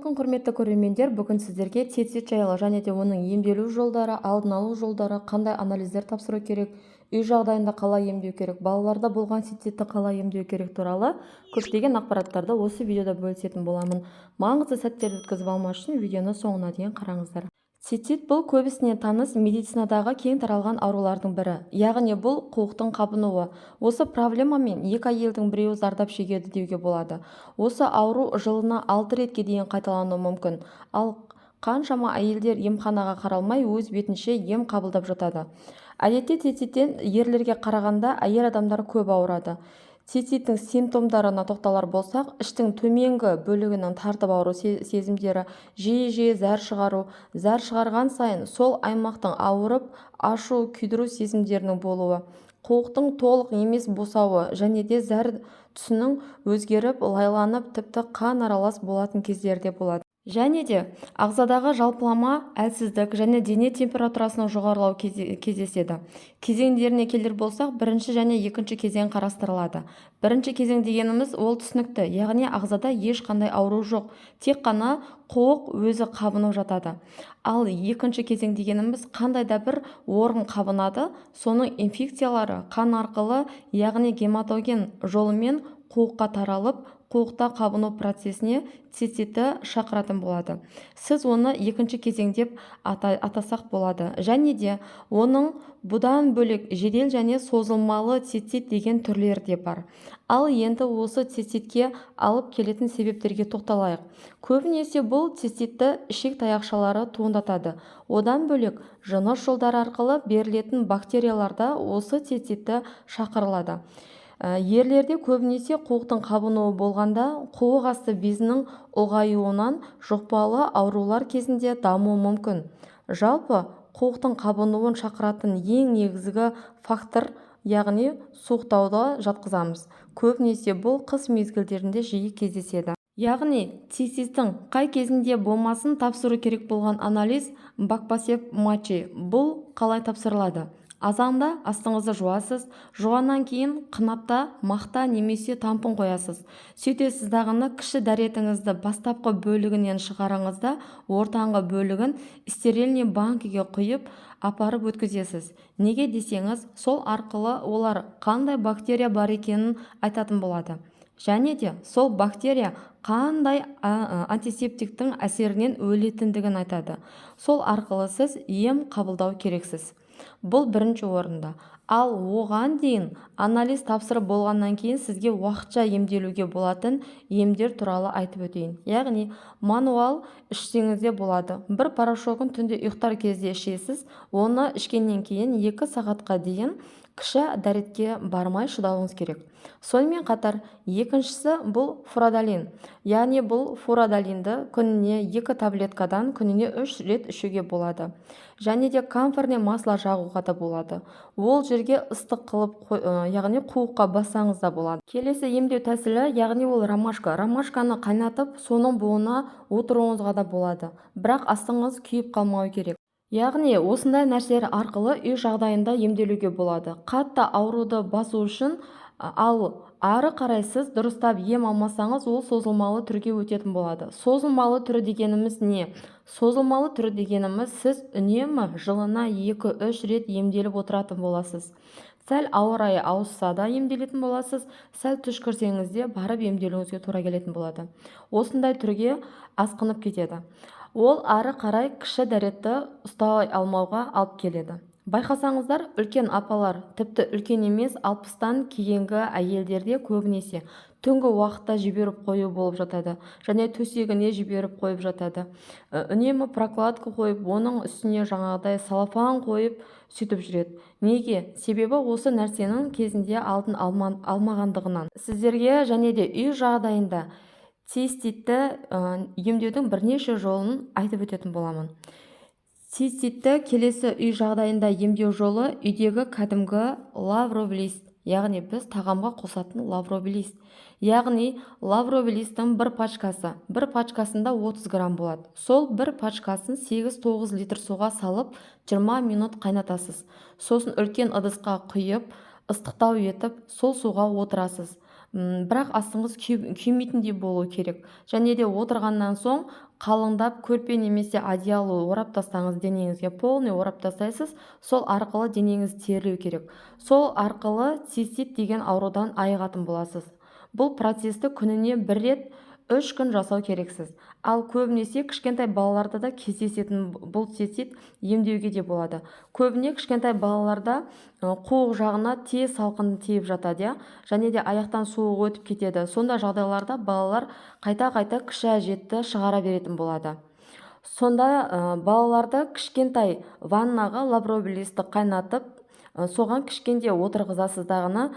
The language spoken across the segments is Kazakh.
Құрметті көрермендер, бүгін сіздерге цистит жайлы және де оның емделу жолдары, алдын алу жолдары, қандай анализдер тапсыру керек, үй жағдайында қалай емдеу керек, балаларда болған циститті қалай емдеу керек туралы көптеген ақпараттарды осы видеода бөлісетін боламын. Маңызды сәттерді өткізіп алмас үшін видеоны соңына дейін қараңыздар. Цистит бұл көбісіне таныс медицинадағы кең таралған аурулардың бірі, яғни бұл қуықтың қабынуы. Осы проблемамен екі әйелдің біреуі зардап шегеді деуге болады. Осы ауру жылына 6 ретке дейін қайталануы мүмкін, ал қаншама әйелдер емханаға қаралмай өз бетінше ем қабылдап жатады. Әдетте циститтен ерлерге қарағанда әйел адамдар көп ауырады. Циститтің симптомдарына тоқталар болсақ, іштің төменгі бөлігінің тартып ауыру сезімдері, жиі-жиі зәр шығару, зәр шығарған сайын сол аймақтың ауырып, ашу, күйдіру сезімдерінің болуы, қуықтың толық емес босауы және де зәр түсінің өзгеріп, лайланып, тіпті қан аралас болатын кездерде болады. Және де ағзадағы жалпылама әлсіздік және дене температурасының жоғарылау кездеседі. Кезеңдеріне келер болсақ, бірінші және екінші кезең қарастырылады. Бірінші кезең дегеніміз ол түсінікті, яғни ағзада ешқандай ауру жоқ, тек қана қуық өзі қабынып жатады. Ал екінші кезең дегеніміз қандай да бір орын қабынады, соның инфекциялары қан арқылы, яғни гематоген жолымен қуыққа таралып, қуықта қабыну процесіне циститті шақыратын болады. Сіз оны екінші кезең деп атасақ болады. Және де оның бұдан бөлек жедел және созылмалы цистит деген түрлері де бар. Ал енді осы циститке алып келетін себептерге тоқталайық. Көбінесе бұл циститті ішек таяқшалары туындатады. Одан бөлек жыныс жолдары арқылы берілетін бактерияларда осы циститті шақырылады. Ерлерде көбінесе қуықтың қабынуы болғанда қуық асты безінің ұлғаюынан жұқпалы аурулар кезінде дамуы мүмкін. Жалпы қуықтың қабынуын шақыратын ең негізгі фактор, яғни суықтауды жатқызамыз. Көбінесе бұл қыс мезгілдерінде жиі кездеседі. Яғни циститтің қай кезінде болмасын тапсыру керек болған анализ бакпасеп мачи. Бұл қалай тапсырылады? Азанда астыңызды жуасыз, жуғаннан кейін қынапта мақта немесе тампон қоясыз. Сөйтесіз дағыны кіші дәретіңізді бастапқы бөлігінен шығарыңыз да, ортаңғы бөлігін стерильный банкіге құйып, апарып өткізесіз. Неге десеңіз, сол арқылы олар қандай бактерия бар екенін айтатын болады. Және де сол бактерия қандай антисептиктің әсерінен өлетіндігін айтады. Сол арқылы сіз ем қабылдау керексіз. Бұл бірінші орында. Ал оған дейін анализ тапсырып болғаннан кейін сізге уақытша емделуге болатын емдер туралы айтып өтейін. Яғни мануал ішсеңіз де болады. Бір порошогын түнде ұйықтар кезде ішесіз, оны ішкеннен кейін 2 сағатқа дейін кіші дәретке бармай шыдауыңыз керек. Сонымен қатар екіншісі бұл фурадолин. Яғни бұл фурадолинді күніне 2 таблеткадан күніне 3 рет ішуге болады. Және де камфорный масло жағуға да болады. Ол жерге ыстық қылып, яғни қуыққа бассаңыз да болады. Келесі емдеу тәсілі, яғни ол ромашка. Ромашканы қайнатып, соның буына отыруыңызға да болады. Бірақ астыңыз күйіп қалмауы керек. Яғни осындай нәрселер арқылы үй жағдайында емделуге болады. Қатты ауруды басу үшін, ал ары қарай сіз дұрыстап ем алмасаңыз, ол созылмалы түрге өтетін болады. Созылмалы түрі дегеніміз не? Созылмалы түрі дегеніміз сіз үнемі жылына 2-3 рет емделіп отыратын боласыз. Сәл ауа райы ауысса да емделетін боласыз, сәл түшкірсеңіз де барып емделуіңізге тура келетін болады. Осындай түрге асқынып кетеді. Ол ары қарай кіші дәретті ұстай алмауға алып келеді. Байқасаңыздар, үлкен апалар, тіпті үлкен емес 60-тан кейінгі әйелдерде көбінесе түнгі уақытта жіберіп қою болып жатады, және төсегіне жіберіп қойып жатады. Үнемі прокладка қойып, оның үстіне жаңағыдай салафан қойып сөйтіп жүреді. Неге? Себебі осы нәрсенің кезінде алдын алмағандығынан. Сіздерге және де үй жағдайында циститті емдеудің бірнеше жолын айтып өтетін боламын. Циститті келесі үй жағдайында емдеу жолы үйдегі кәдімгі лавровый лист, яғни біз тағамға қосатын лавровый лист. Яғни лавровый листтің бір пачкасында 30 грамм болады. Сол бір пачкасын 8-9 литр суға салып 20 минут қайнатасыз. Сосын үлкен ыдысқа құйып, ыстықтау етіп, сол суға отырасыз. бірақ астыңыз күймейтіндей болу керек. Және де отырғаннан соң қалыңдап көрпе немесе одеяло орап тастаңыз, денеңізге полный орап тастайсыз. Сол арқылы денеңіз терілеу керек. Сол арқылы цистит деген аурудан айығатын боласыз. Бұл процесті күніне 1 рет 3 күн жасау керексіз. Ал көбінесе кішкентай балаларда да кездесетін бұл цистит емдеуге де болады. Көбіне кішкентай балаларда қуық жағына тез салқын тиіп жатады, және де аяқтан суық өтіп кетеді. Сонда жағдайларда балалар қайта-қайта кіші әжетті шығара беретін болады. Сонда балаларды кішкентай ваннаға лавровый қайнатып, соған кішкенде отырғызасыз дағыны,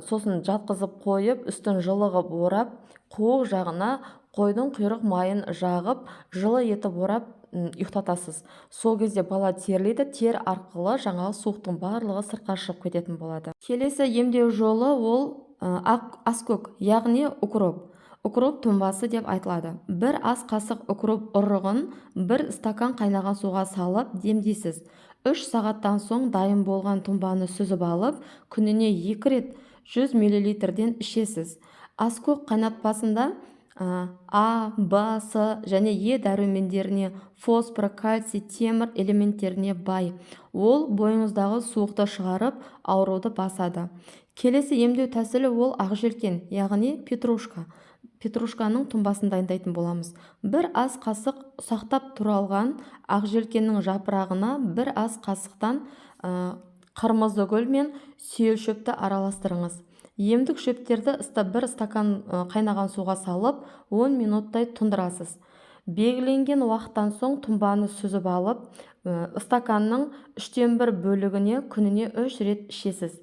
сосын жатқызып қойып, үстін жылығып орап, қуық жағына қойдың құйрық майын жағып, жылы етіп орап ұйықтатасыз. Сол кезде бала теріледі, тер арқылы жаңағы суықтың барлығы сыртқа шығып кететін болады. Келесі емдеу жолы ол аскөк, яғни укроп. Укроп тұнбасы деп айтылады. 1 ас қасық укроп ұрығын 1 стакан қайнаған суға салып демдейсіз. 3 сағаттан соң дайын болған тұнбаны сүзіп алып, күніне 2 рет 100 мл-ден ішесіз. Аскөк қайнатпасында А, Б, С және Е дәрумендеріне, фосфор, кальций, темір элементтеріне бай. Ол бойыңыздағы суықты шығарып, ауруды басады. Келесі емдеу тәсілі ол ақжелкен, яғни петрушка. Петрушканың тұнбасын дайындайтын боламыз. 1 ас қасық ұсақтап туралған ақжелкеннің жапырағына 1 ас қасықтан қырмызы гүл мен сүйел шөпті араластырыңыз. Емдік шөптерді 1 стакан қайнаған суға салып 10 минуттай тұндырасыз. Белгіленген уақыттан соң тұнбаны сүзіп алып, стаканның 3/1 бөлігіне күніне 3 рет ішесіз.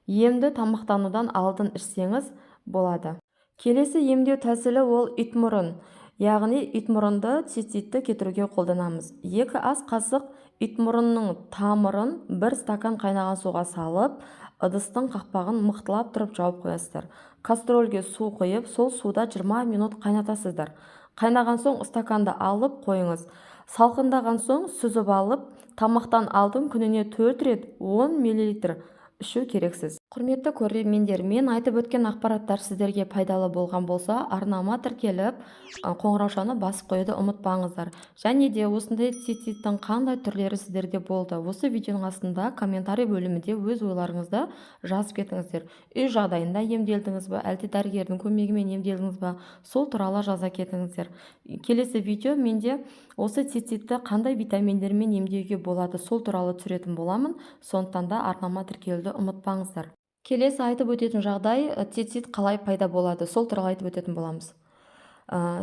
Емді тамақтанудан алдын ішсеңіз болады. Келесі емдеу тәсілі ол итмұрын, яғни итмұрынды циститті кетіруге қолданамыз. 2 ас қасық итмұрынның тамырын 1 стакан қайнаған суға салып, ыдыстың қақпағын мықтылап тұрып жауып қоясыздар. Кастрольге су құйып, сол суда 20 минут қайнатасыздар. Қайнаған соң стаканды алып қойыңыз. Салқындаған соң сүзіп алып, тамақтан алдын күніне 4 рет 10 мл ішу керексіз. Құрметті көрермендер, мен айтып өткен ақпараттар сіздерге пайдалы болған болса, арнама тіркеліп, қоңыраушаны басып қоюды ұмытпаңыздар. Және де осындай циститтің қандай түрлері сіздерде болды? Осы видеоның астында комментарий бөлімінде өз ойларыңызды жазып кетіңіздер. Үй жағдайында емделдіңіз бе, әлде дәрігердің көмегімен емделдіңіз бе? Сол туралы жаза кетіңіздер. Келесі видео менде осы циститті қандай витаминдермен емдеуге болады, сол туралы түсіретін боламын. Сондықтан да арнама тіркелуді ұмытпаңыздар. Келесі айтып өтетін жағдай, цистит қалай пайда болады, сол туралы айтып өтетін боламыз.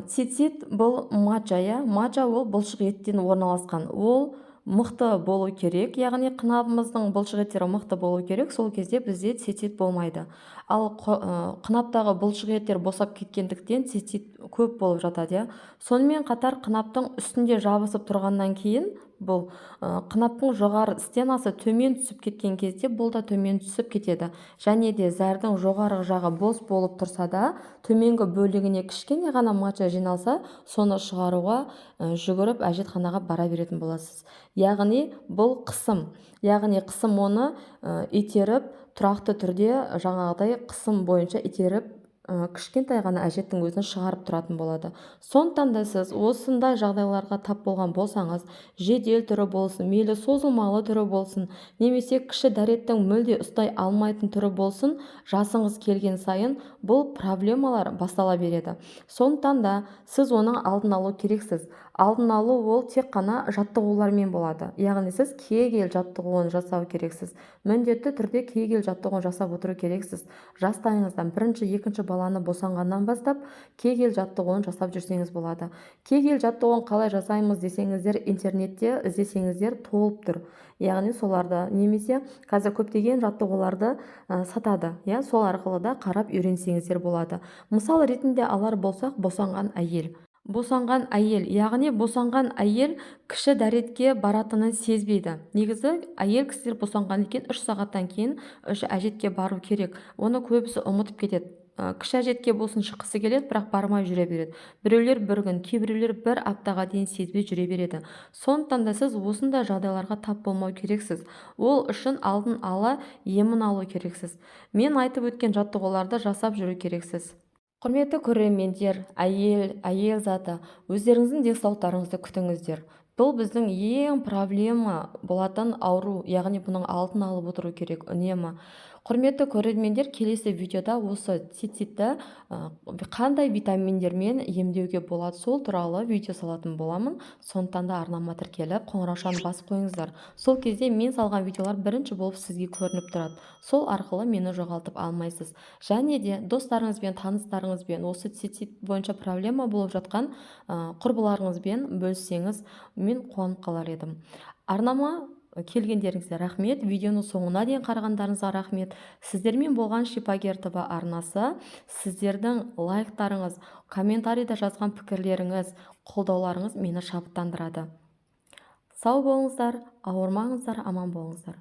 Цистит бұл маджа, маджа ол бұлшық еттен орналасқан. Ол мықты болу керек, яғни қынабымыздың бұлшық еттері мықты болу керек, сол кезде бізде цистит болмайды. Ал қынаптағы бұлшық еттер босап кеткендіктен цистит көп болып жатады. Сонымен қатар қынаптың үстінде жабысып тұрғаннан кейін, бұл қынаптың жоғары стенасы төмен түсіп кеткен кезде бұл да төмен түсіп кетеді. Және де зәрдің жоғары жағы бос болып тұрса да, төменгі бөлігіне кішкене ғана маджа жиналса, соны шығаруға жүгіріп әжетханаға бара беретін боласыз. Яғни бұл қысым. Яғни қысым оны итеріп, тұрақты түрде жаңағыдай қысым бойынша итеріп, кішкентай ғана әжеттің өзін шығарып тұратын болады. Сондықтан да сіз осындай жағдайларға тап болған болсаңыз, жедел түрі болсын, мейлі созылмалы түрі болсын, немесе кіші дәреттің мүлде ұстай алмайтын түрі болсын, жасыңыз келген сайын бұл проблемалар бастала береді. Сондықтан да сіз оның алдын алу керексіз. Алдын алу ол тек қана жаттығулармен болады. Яғни сіз кегел жаттығуын жасау керексіз. Міндетті түрде кегел жаттығуын жасап отыру керексіз. Жастайыңыздан 1-2 баланы босанғаннан бастап кегел жаттығуын жасап жүрсеңіз болады. Кегел жаттығуын қалай жасаймыз десеңіздер, интернетте іздесеңіздер толып тұр. Яғни соларды, немесе қазір көптеген жаттығуларды сатады. Сол арқылы да қарап үйренсеңіздер болады. Мысал ретінде алар болсақ, босанған әйел. Босанған әйел, яғни босанған әйел кіші дәретке баратынын сезбейді. Негізі әйел кісілер босанған екен 3 сағаттан кейін әжетке бару керек. Оны көбісі ұмытып кетеді. кіші әжетке болсын шыққысы келеді, бірақ бармай жүре береді. Біреулер бір күн, кейбіреулер бір аптаға дейін сезбей жүре береді. Сондықтан да сіз осындай жағдайларға тап болмау керексіз. Ол үшін алдын ала емін алу керексіз. Мен айтып өткен жаттығуларды жасап жүру керексіз. Құрметті көрермендер, әйел заты, өздеріңіздің денсаулықтарыңызды күтіңіздер. Бұл біздің ең проблема болатын ауру, яғни бұның алдын алып отыру керек үнемі. Құрметті көрермендер, келесі видеода осы циститті қандай витаминдермен емдеуге болады, сол туралы видео салатын боламын. Сондықтан да арнама тіркеліп, қоңыраушаны басып қойыңыздар. Сол кезде мен салған видеолар бірінші болып сізге көрініп тұрады. Сол арқылы мені жоғалтып алмайсыз. Және де достарыңызбен, таныстарыңызбен осы цистит бойынша проблема болып жатқан құрбыларыңызбен бөліссеңіз, мен қуанып қалар едім. Арнама келгендеріңізге рахмет. Видеоның соңына дейін қарағандарыңызға рахмет. Сіздермен болған Шипагер ТВ арнасы. Сіздердің лайктарыңыз, комментарийда жазған пікірлеріңіз, қолдауларыңыз мені шабыттандырады. Сау болыңыздар, ауырмаңыздар, аман болыңыздар.